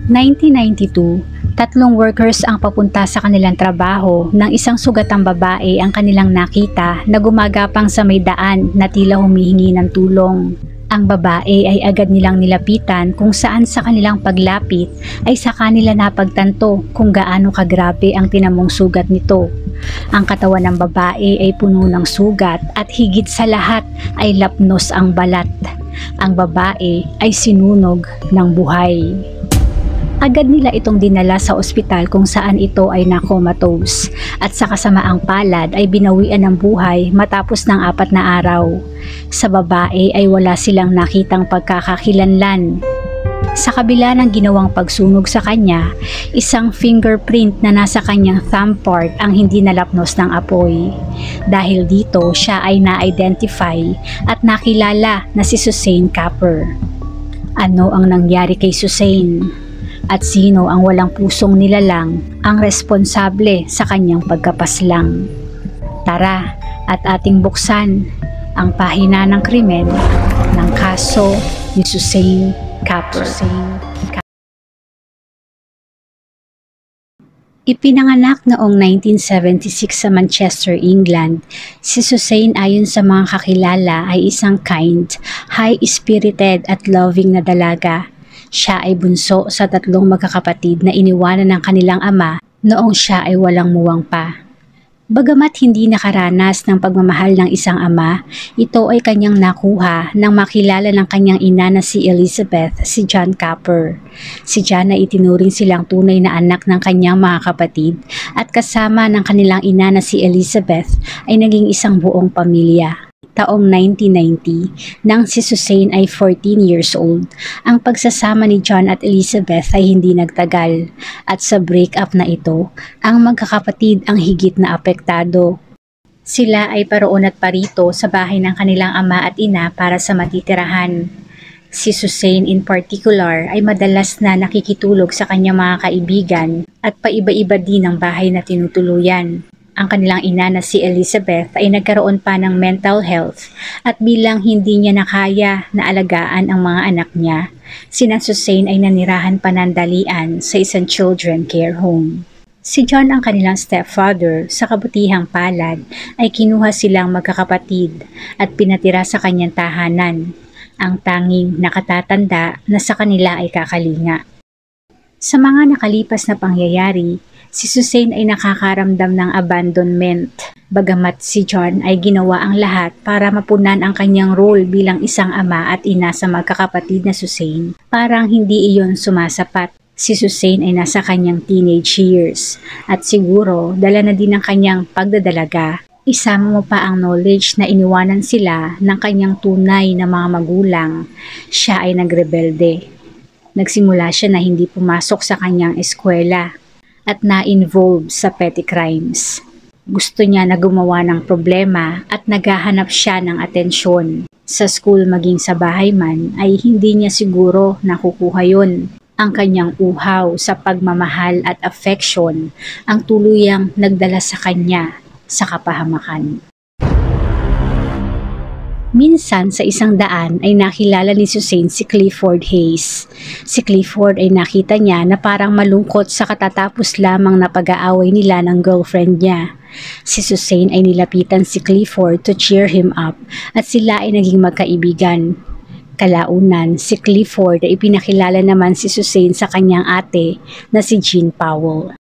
1992, tatlong workers ang papunta sa kanilang trabaho nang isang sugatang babae ang kanilang nakita na gumagapang sa may daan na tila humihingi ng tulong. Ang babae ay agad nilang nilapitan kung saan sa kanilang paglapit ay sa kanila napagtanto kung gaano kagrabe ang tinamong sugat nito. Ang katawan ng babae ay puno ng sugat at higit sa lahat ay lapnos ang balat. Ang babae ay sinunog ng buhay. Agad nila itong dinala sa ospital kung saan ito ay na-comatose at sa kasamaang palad ay binawian ng buhay matapos ng 4 na araw. Sa babae ay wala silang nakitang pagkakakilanlan. Sa kabila ng ginawang pagsunog sa kanya, isang fingerprint na nasa kanyang thumb part ang hindi nalapnos ng apoy. Dahil dito siya ay na-identify at nakilala na si Suzanne Capper. Ano ang nangyari kay Suzanne? At sino ang walang pusong nilalang ang responsable sa kanyang pagkapaslang? Tara at ating buksan ang pahina ng krimen ng kaso ni Suzanne Capper. Ipinanganak noong 1976 sa Manchester, England, si Suzanne ayon sa mga kakilala ay isang kind, high-spirited at loving na dalaga. Siya ay bunso sa 3 magkakapatid na iniwanan ng kanilang ama noong siya ay walang muwang pa. Bagamat hindi nakaranas ng pagmamahal ng isang ama, ito ay kanyang nakuha nang makilala ng kanyang ina na si Elizabeth, si John Capper. Si John ay itinuring silang tunay na anak ng kanyang mga kapatid at kasama ng kanilang ina na si Elizabeth ay naging isang buong pamilya. Taong 1990, nang si Suzanne ay 14 years old, ang pagsasama ni John at Elizabeth ay hindi nagtagal at sa breakup na ito, ang magkakapatid ang higit na apektado. Sila ay paroon at parito sa bahay ng kanilang ama at ina para sa matitirahan. Si Suzanne in particular ay madalas na nakikitulog sa kanyang mga kaibigan at paiba-iba din ang bahay na tinutuluyan. Ang kanilang ina na si Elizabeth ay nagkaroon pa ng mental health at bilang hindi niya nakaya na alagaan ang mga anak niya, sina Suzanne ay nanirahan panandalian sa isang children care home. Si John ang kanilang stepfather, sa kabutihang palad ay kinuha silang magkakapatid at pinatira sa kanyang tahanan, ang tanging nakatatanda na sa kanila ay kakalinga. Sa mga nakalipas na pangyayari, si Suzanne ay nakakaramdam ng abandonment, bagamat si John ay ginawa ang lahat para mapunan ang kanyang role bilang isang ama at ina sa magkakapatid na Suzanne. Parang hindi iyon sumasapat. Si Suzanne ay nasa kanyang teenage years at siguro dala na din ng kanyang pagdadalaga. Isama mo pa ang knowledge na iniwanan sila ng kanyang tunay na mga magulang. Siya ay nagrebelde. Nagsimula siya na hindi pumasok sa kanyang eskwela at na-involve sa petty crimes. Gusto niya na gumawa ng problema at naghahanap siya ng atensyon. Sa school maging sa bahay man ay hindi niya siguro nakukuha yun. Ang kanyang uhaw sa pagmamahal at affection ang tuluyang nagdala sa kanya sa kapahamakan. Minsan sa isang daan ay nakilala ni Suzanne si Clifford Hayes. Si Clifford ay nakita niya na parang malungkot sa katatapos lamang na pag-aaway nila ng girlfriend niya. Si Suzanne ay nilapitan si Clifford to cheer him up at sila ay naging magkaibigan. Kalaunan, si Clifford ay pinakilala naman si Suzanne sa kanyang ate na si Jean Powell.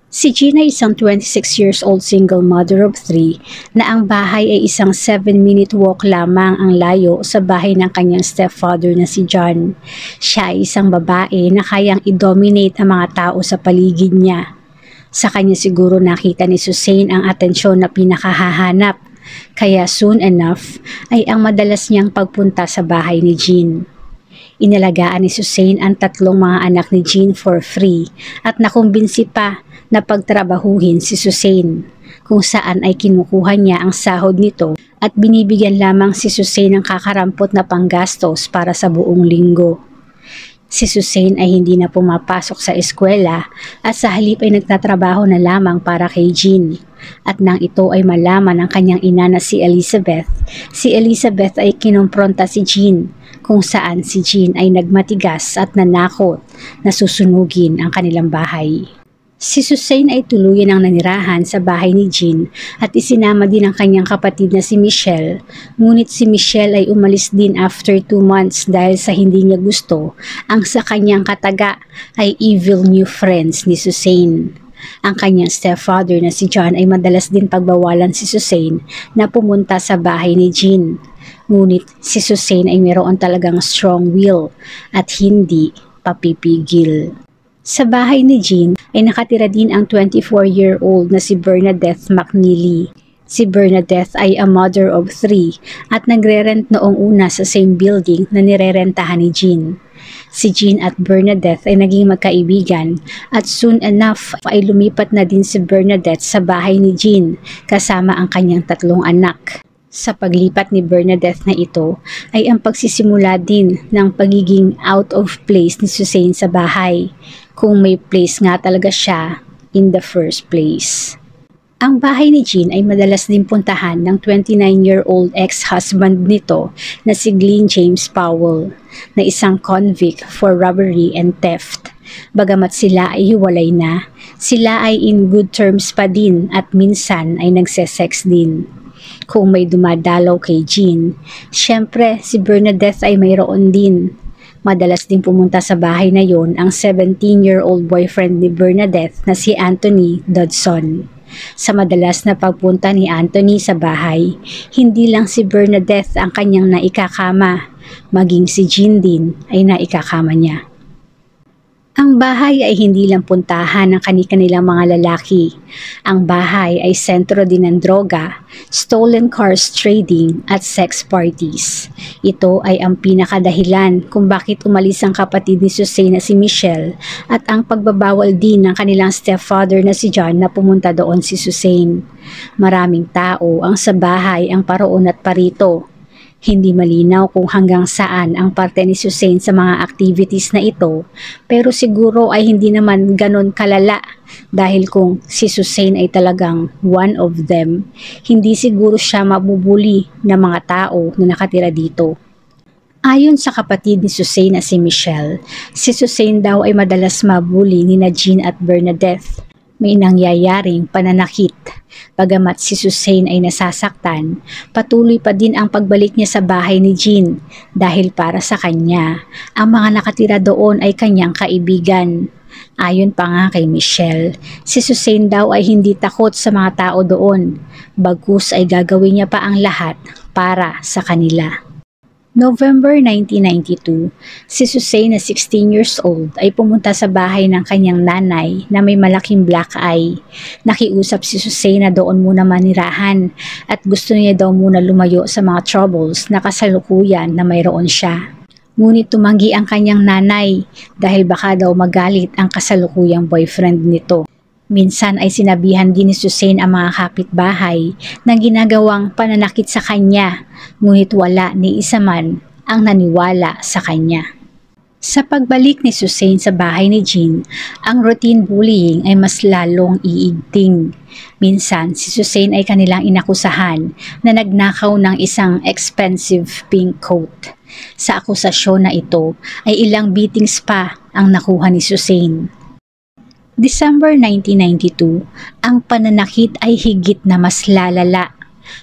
Si Jean ay isang 26 years old single mother of 3 na ang bahay ay isang 7-minute walk lamang ang layo sa bahay ng kanyang stepfather na si John. Siya ay isang babae na kayang i-dominate ang mga tao sa paligid niya. Sa kanya siguro nakita ni Suzanne ang atensyon na pinakahahanap, kaya soon enough ay ang madalas niyang pagpunta sa bahay ni Jean. Inalagaan ni Suzanne ang 3 mga anak ni Jean for free at nakumbinsi pa na pagtrabahuhin si Suzanne, kung saan ay kinukuha niya ang sahod nito at binibigyan lamang si Suzanne ng kakarampot na panggastos para sa buong linggo. Si Suzanne ay hindi na pumapasok sa eskwela at sa halip ay nagtatrabaho na lamang para kay Jean. At nang ito ay malaman ng kanyang ina na si Elizabeth ay kinumpronta si Jean kung saan si Jean ay nagmatigas at nanakot na susunugin ang kanilang bahay. Si Suzanne ay tuluyan ang nanirahan sa bahay ni Jean at isinama din ang kanyang kapatid na si Michelle, ngunit si Michelle ay umalis din after 2 months dahil sa hindi niya gusto ang sa kanyang kataga ay evil new friends ni Suzanne. Ang kanyang stepfather na si John ay madalas din pagbawalan si Suzanne na pumunta sa bahay ni Jean. Ngunit si Suzanne ay mayroon talagang strong will at hindi papipigil. Sa bahay ni Jean ay nakatira din ang 24-year-old na si Bernadette McNeely. Si Bernadette ay a mother of 3 at nagre-rent noong una sa same building na nirerentahan ni Jean. Si Jean at Bernadette ay naging magkaibigan at soon enough ay lumipat na din si Bernadette sa bahay ni Jean kasama ang kanyang 3 anak. Sa paglipat ni Bernadette na ito ay ang pagsisimula din ng pagiging out of place ni Suzanne sa bahay, kung may place nga talaga siya in the first place. Ang bahay ni Jean ay madalas din puntahan ng 29-year-old ex-husband nito na si Glenn James Powell, na isang convict for robbery and theft. Bagamat sila ay hiwalay na, sila ay in good terms pa din at minsan ay nagsesex din. Kung may dumadalaw kay Jean, syempre si Bernadette ay mayroon din. Madalas din pumunta sa bahay na yon ang 17-year-old boyfriend ni Bernadette na si Anthony Dodson. Sa madalas na pagpunta ni Anthony sa bahay, hindi lang si Bernadette ang kanyang naikakama, maging si Jean din ay naikakama niya. Ang bahay ay hindi lang puntahan ng kanilang mga lalaki. Ang bahay ay sentro din ng droga, stolen cars trading at sex parties. Ito ay ang pinakadahilan kung bakit umalis ang kapatid ni Suzanne na si Michelle at ang pagbabawal din ng kanilang stepfather na si John na pumunta doon si Suzanne. Maraming tao ang sa bahay ang paroon at parito. Hindi malinaw kung hanggang saan ang parte ni Suzanne sa mga activities na ito, pero siguro ay hindi naman ganon kalala dahil kung si Suzanne ay talagang one of them, hindi siguro siya mabubuli ng mga tao na nakatira dito. Ayon sa kapatid ni Suzanne na si Michelle, si Suzanne daw ay madalas mabuli ni Jean at Bernadette. May nangyayaring pananakit. Bagamat si Suzanne ay nasasaktan, patuloy pa din ang pagbalik niya sa bahay ni Jean dahil para sa kanya, ang mga nakatira doon ay kanyang kaibigan. Ayon pa nga kay Michelle, si Suzanne daw ay hindi takot sa mga tao doon, bagkus ay gagawin niya pa ang lahat para sa kanila. November 1992, si Suzanne na 16 years old ay pumunta sa bahay ng kanyang nanay na may malaking black eye. Nakiusap si Suzanne na doon muna manirahan at gusto niya daw muna lumayo sa mga troubles na kasalukuyan na mayroon siya. Ngunit tumanggi ang kanyang nanay dahil baka daw magalit ang kasalukuyang boyfriend nito. Minsan ay sinabihan din ni Suzanne ang mga kapitbahay na ginagawang pananakit sa kanya, ngunit wala ni isa man ang naniwala sa kanya. Sa pagbalik ni Suzanne sa bahay ni Jean, ang routine bullying ay mas lalong iigting. Minsan, si Suzanne ay kanilang inakusahan na nagnakaw ng isang expensive pink coat. Sa akusasyon na ito ay ilang beatings pa ang nakuha ni Suzanne. December 1992, ang pananakit ay higit na mas lalala.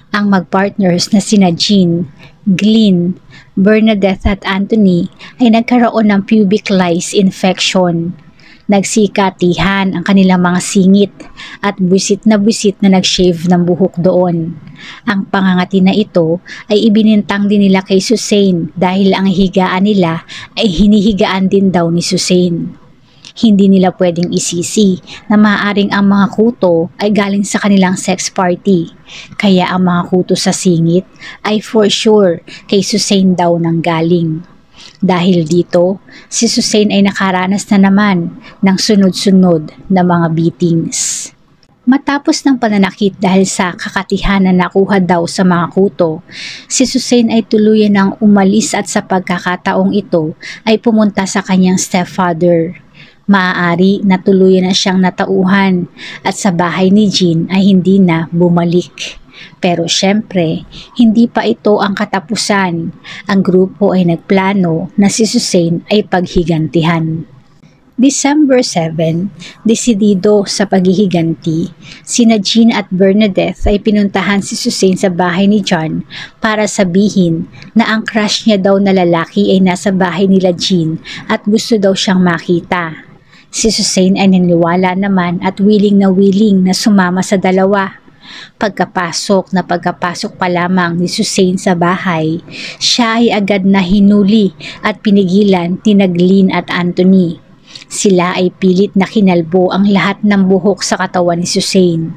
Ang magpartners na sina Jean, Glenn, Bernadette at Anthony ay nagkaroon ng pubic lice infection. Nagsikatihan ang kanilang mga singit at buwisit na nag-shave ng buhok doon. Ang pangangati na ito ay ibinintang din nila kay Suzanne dahil ang higaan nila ay hinihigaan din daw ni Suzanne. Hindi nila pwedeng isisi na maaaring ang mga kuto ay galing sa kanilang sex party. Kaya ang mga kuto sa singit ay for sure kay Suzanne daw nang galing. Dahil dito, si Suzanne ay nakaranas na naman ng sunod-sunod na mga beatings. Matapos ng pananakit dahil sa kakatihan na nakuha daw sa mga kuto, si Suzanne ay tuluyan ng umalis at sa pagkakataong ito ay pumunta sa kanyang stepfather. Maaari na tuluyan na siyang natauhan at sa bahay ni Jean ay hindi na bumalik. Pero syempre, hindi pa ito ang katapusan. Ang grupo ay nagplano na si Suzanne ay paghigantihan. December 7, desidido sa paghihiganti, sina Jean at Bernadette ay pinuntahan si Suzanne sa bahay ni John para sabihin na ang crush niya daw na lalaki ay nasa bahay nila Jean at gusto daw siyang makita. Si Suzanne ay naniwala naman at willing na sumama sa dalawa. Pagkapasok pa lamang ni Suzanne sa bahay, siya ay agad na hinuli at pinigilan ni Naglin at Anthony. Sila ay pilit na kinalbo ang lahat ng buhok sa katawan ni Suzanne.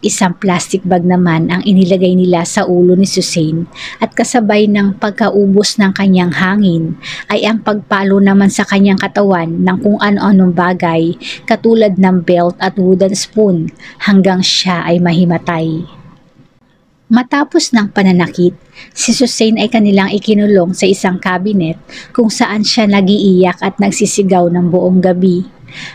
Isang plastic bag naman ang inilagay nila sa ulo ni Suzanne at kasabay ng pagkaubos ng kanyang hangin ay ang pagpalo naman sa kanyang katawan ng kung ano-anong bagay katulad ng belt at wooden spoon hanggang siya ay mahimatay. Matapos ng pananakit, si Suzanne ay kanilang ikinulong sa isang cabinet kung saan siya nagiiyak at nagsisigaw ng buong gabi.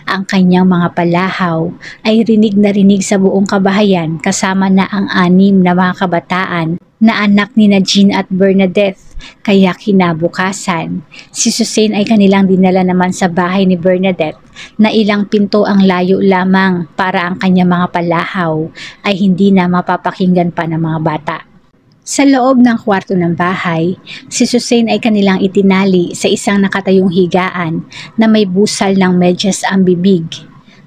Ang kanyang mga palahaw ay rinig na rinig sa buong kabahayan kasama na ang 6 na mga kabataan na anak ni Jean at Bernadette. Kaya kinabukasan, si Suzanne ay kanilang dinala naman sa bahay ni Bernadette na ilang pinto ang layo lamang para ang kanyang mga palahaw ay hindi na mapapakinggan pa ng mga bata. Sa loob ng kwarto ng bahay, si Suzanne ay kanilang itinali sa isang nakatayong higaan na may busal ng medyas ang bibig,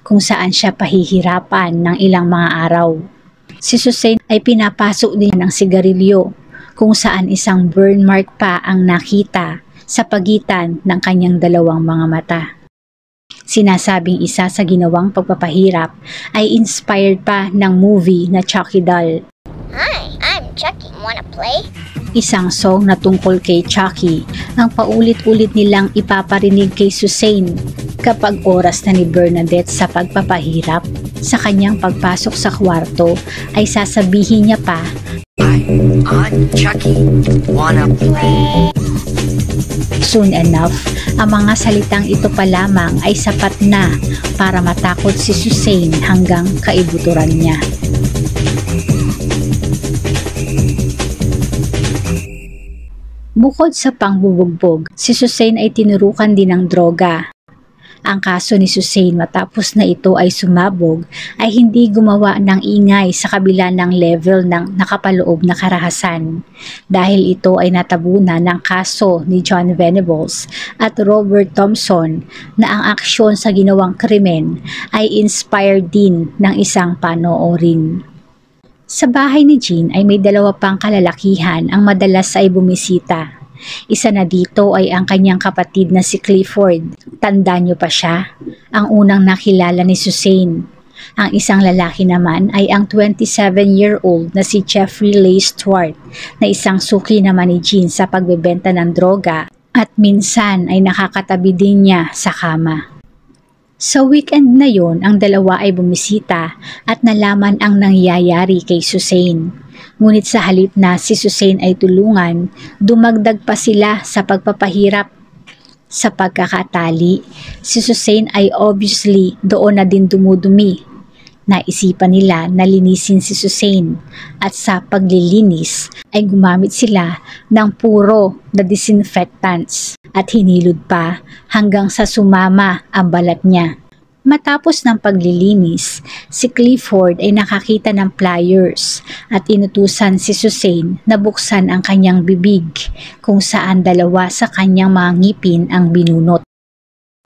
kung saan siya pahihirapan ng ilang mga araw. Si Suzanne ay pinapasok din ng sigarilyo, kung saan isang burn mark pa ang nakita sa pagitan ng kanyang dalawang mga mata. Sinasabing isa sa ginawang pagpapahirap ay inspired pa ng movie na Chucky Doll. Hi, I'm Chucky. Wanna play? Isang song na tungkol kay Chucky ang paulit-ulit nilang ipaparinig kay Suzanne kapag oras na ni Bernadette sa pagpapahirap. Sa kanyang pagpasok sa kwarto ay sasabihin niya pa, I'm Chucky. Wanna play? Soon enough, ang mga salitang ito pa lamang ay sapat na para matakot si Suzanne hanggang kaibuturan niya. Bukod sa pangbubugbog, si Suzanne ay tinurukan din ng droga. Ang kaso ni Suzanne matapos na ito ay sumabog ay hindi gumawa ng ingay sa kabila ng level ng nakapaloob na karahasan dahil ito ay natabunan ng kaso ni John Venables at Robert Thompson na ang aksyon sa ginawang krimen ay inspired din ng isang panoorin. Sa bahay ni Jean ay may 2 pang kalalakihan ang madalas ay bumisita. Isa na dito ay ang kanyang kapatid na si Clifford. Tanda niyo pa siya? Ang unang nakilala ni Suzanne. Ang isang lalaki naman ay ang 27-year-old na si Jeffrey Leigh Stewart na isang suki naman ni Jean sa pagbebenta ng droga at minsan ay nakakatabi din niya sa kama. Sa weekend na yon, ang dalawa ay bumisita at nalaman ang nangyayari kay Suzanne. Ngunit sa halip na si Suzanne ay tulungan, dumagdag pa sila sa pagpapahirap. Sa pagkakatali, si Suzanne ay obviously doon na din dumudumi. Naisipan nila na linisin si Suzanne at sa paglilinis ay gumamit sila ng puro na disinfectants at hinilod pa hanggang sa sumama ang balat niya. Matapos ng paglilinis, si Clifford ay nakakita ng pliers at inutusan si Suzanne na buksan ang kanyang bibig kung saan 2 sa kanyang mga ngipin ang binunot.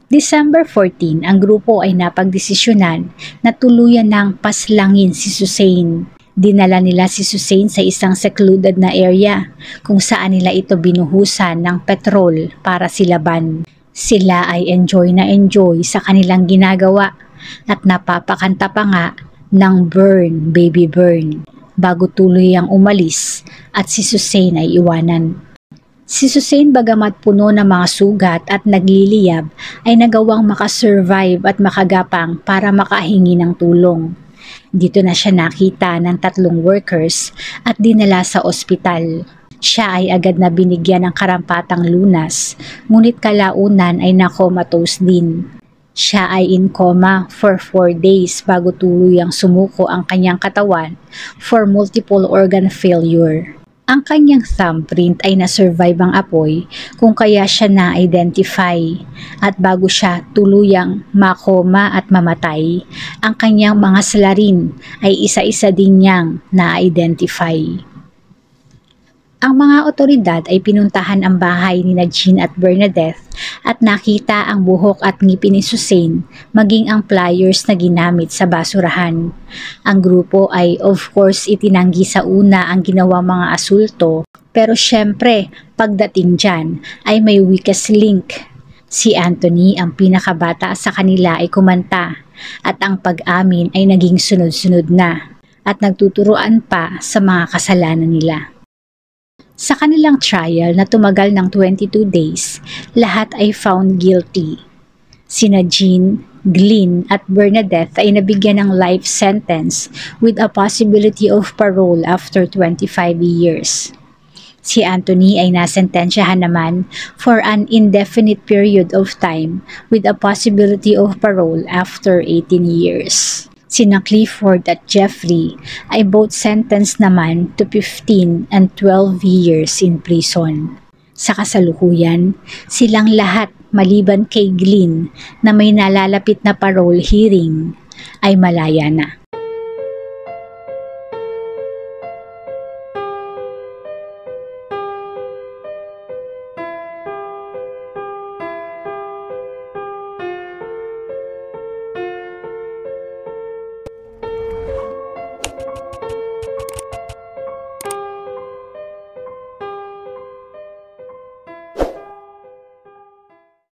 December 14, ang grupo ay napagdesisyonan na tuluyan ng paslangin si Suzanne. Dinala nila si Suzanne sa isang secluded na area kung saan nila ito binuhusan ng petrol para silaban. Sila ay enjoy sa kanilang ginagawa at napapakanta pa nga ng Burn, Baby Burn bago tuloy ang umalis at si Suzanne ay iwanan. Si Suzanne bagamat puno ng mga sugat at nagliliyab ay nagawang makasurvive at makagapang para makahingi ng tulong. Dito na siya nakita ng 3 workers at dinala sa ospital. Siya ay agad na binigyan ng karampatang lunas, ngunit kalaunan ay nakomatose din. Siya ay in coma for 4 days bago tuluyang sumuko ang kanyang katawan for multiple organ failure. Ang kanyang thumbprint ay na-survive ang apoy kung kaya siya na-identify at bago siya tuluyang makoma at mamatay, ang kanyang mga salarin ay isa-isa din niyang na-identify. Ang mga otoridad ay pinuntahan ang bahay ni Jean at Bernadette at nakita ang buhok at ngipin ni Suzanne maging ang pliers na ginamit sa basurahan. Ang grupo ay of course itinanggi sa una ang ginawa mga asulto, pero syempre pagdating dyan ay may weakest link. Si Anthony, ang pinakabata sa kanila, ay kumanta at ang pag-amin ay naging sunod-sunod na at nagtuturuan pa sa mga kasalanan nila. Sa kanilang trial na tumagal ng 22 days, lahat ay found guilty. Sina Jean, Glynn at Bernadette ay nabigyan ng life sentence with a possibility of parole after 25 years. Si Anthony ay nasentensyahan naman for an indefinite period of time with a possibility of parole after 18 years. Sina Clifford at Jeffrey ay both sentenced naman to 15 and 12 years in prison. Sa kasalukuyan, silang lahat maliban kay Glynn na may nalalapit na parole hearing ay malaya na.